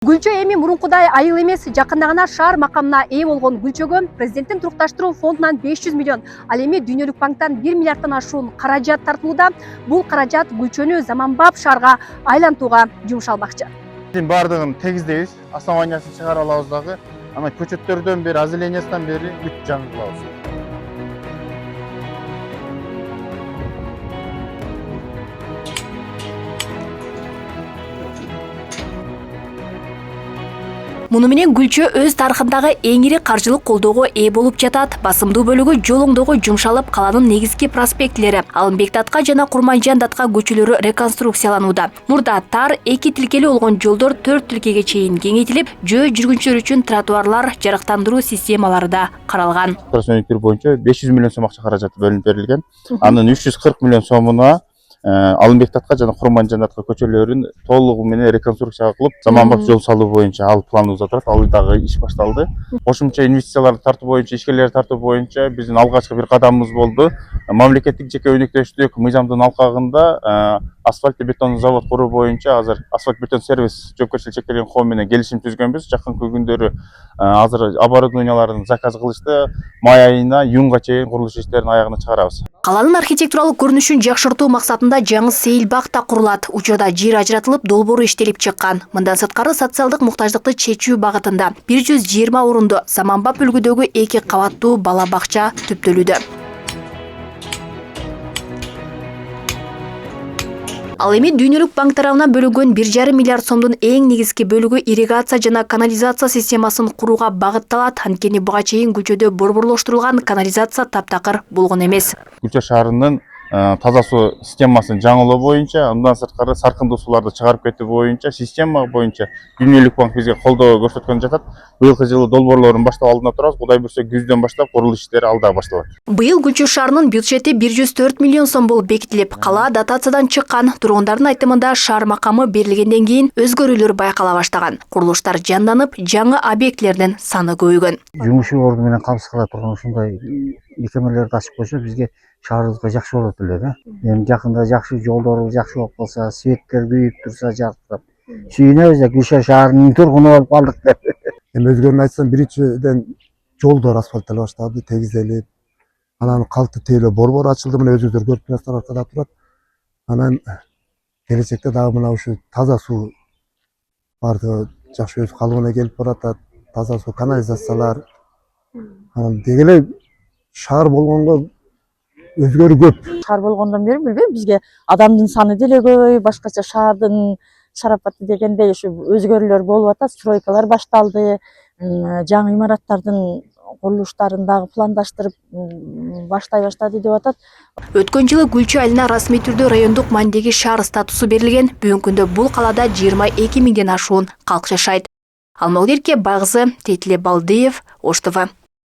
Гүлчө эми мурункудай айыл эмес, жакында гана шаар макамына ээ болгон Гүлчөгө президенттин турукташтыруу фондунан 500 миллион, ал эми Дүйнөлүк банктан 1 миллиарддан ашуун каражат тартылууда. Бул каражат Гүлчөнү заманбап шаарга айлантууга жумшалмакчы. Бардыгын тегиздейбиз, основаниясын чыгарып алабыз дагы. Ана көчөттөрдөн бери, озелениясынан бери бүт жаңыртабыз. Муну менен Гүлчө өз тарыхындагы эң ири каржылык колдоого ээ болуп жатат. Басымдуу бөлүгү жол оңдоого жумшалып, калаанын негизги проспектилери Алымбек Датка жана Курманжан Датка көчөлөрү реконструкцияланууда. Мурда тар 2 тилкелүү болгон жолдор 4 тилкеге чейин кеңейтилип, жөө жүргүнчүлөр үчүн тротуарлар, жарыктандыруу системалары да каралган. Проектер боюнча 500 миллион сом акча каражаты бөлүнүп берилген. Анын 340 миллион сомуна Алымбек Датка жана Курманжан Датка көчөлөрүн толугу менен реконструкция кылып, заманбап жол салуу боюнча ал планыбызда турат. Ал дагы иш башталды. Кошумча инвестицияларды тартуу боюнча, ишкерлерди тартуу боюнча биздин алгачкы бир кадамыбыз болду. Мамлекеттик жеке өнөктөштүк мыйзамдын алкагында асфальт бетон завод куруу боюнча азыр асфальт бетон сервис жоопкерчилиги чектелген коом менен келишим түзгөнбүз. Жакынкы күндөрү азыр оборудованиялардын заказ кылышты. Май айына июнга чейин курулуш иштерин аягына чыгарабыз. Калаанын архитектуралык көрүнүшүн жакшыртуу максатында жаңы сейил бак да курулат. Учурда жер ажыратылып, долбоору иштелип чыккан. Мындан сырткары социалдык муктаждыкты чечүү багытында 120 орунду заманбап үлгүдөгү 2 кабаттуу бала бакча түптөлүүдө. Ал эми Дүйнөлүк банк тарабынан бөлүнгөн 1,5 миллиард сомдун эң негизги бөлүгү ирригация жана канализация системасын курууга багытталат. Анткени буга чейин Гүлчөдө борборлоштурулган канализация таптакыр болгон эмес. Гүлчө шаарынын таза суу системасын жаңылоо боюнча, андан сырткары саркындуу сууларды чыгарып кетүү боюнча, система боюнча Дүйнөлүк банк бизге колдоо көрсөткөн жатат. Быйылкы жылы долбоорлорун баштап алдында турабыз. Кудай буйрса күздөн баштап курулуш иштери алда башталат. Быйыл Гүлчө шаарынын бюджети 104 миллион сом болуп бекитилип, кала дотациядан чыккан. Тургундардын айтымында шаар макамы берилгенден кийин өзгөрүүлөр байкала баштаган. Курулуштар жанданып, жаңы объектилердин саны көбөйгөн. Жумуш орду менен камсыз кыла турган ушундай мекемелерди ачып койсо бизге шаарыбызга жакшы болот эле да. Эми жакында жакшы жолдор жакшы болуп калса, светтер күйүп турса жактырып. Сүйүнөбүз Гүлчө шаарынын тургуну болуп калдык деп. Эми өзгөрүн айтсам, биринчиден жолдор асфальттала баштады, тегизделип. Анан калкты тейлөө борбор ачылды, мына өзүңүздөр көрүп турасыздар, аркада турат. Анан келечекте дагы мына ушу таза суу бардыгы жакшы өз калыбына келип баратат. Таза суу, канализациялар. Анан деги эле шаар болгонго өзгөрүү көп. Шаар болгондон бери билбейм, бизге адамдын саны деле көбөйүп, башкача шаардын шарапаты дегендей ушу өзгөрүүлөр болуп атат, стройкалар башталды, жаңы имараттардын курулуштарын дагы пландаштырып баштай баштады деп атат. Өткөн жылы Гүлчө айылына расмий түрдө райондук маанидеги шаар статусу берилген. Бүгүнкү күндө бул калаада 22 миңден ашуун калк жашайт. Алмагүл Эрке, Байгызы, Тетиле Балдыев, Ош ТВ.